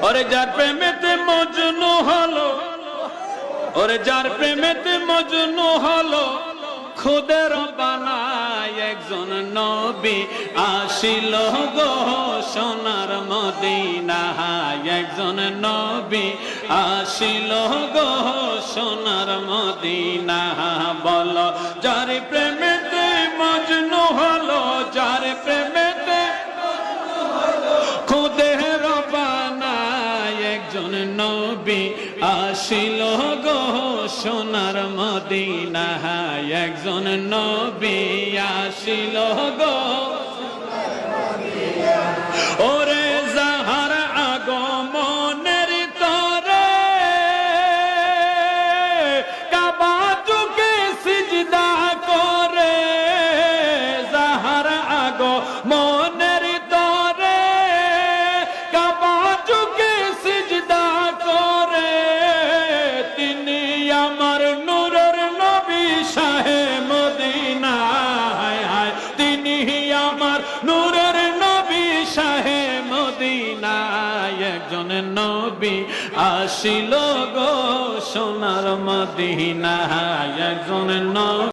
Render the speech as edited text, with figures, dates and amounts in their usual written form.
ওরে যার প্রেমেতে মজনু হলো, ওরে যার প্রেমেতে মজনু হলো, খুদের বানায় একজন নবী আসিল গো সোনার মদিনায়। একজন নবী আসিল গো সোনার মদিনা। বলো যার প্রেমেতে মজনু হলো, যার প্রেমেতে খুদের বানায় একজন নবী আসিল গো সোনার মদিনায়। একজন নবী আসিল গো। ওরে যাহার আগমনের তরে কাবা যুগে সিজদা করে, যাহার আগমনের তরে কাবা যুগে সিজদা করে, তিনি আমার নূরের নবী শাহে মদিনা। তিনি আমার নূরের নবী শাহে মদিনা। একজন নবী আসিল গো সোনার মদিনা। একজন নবী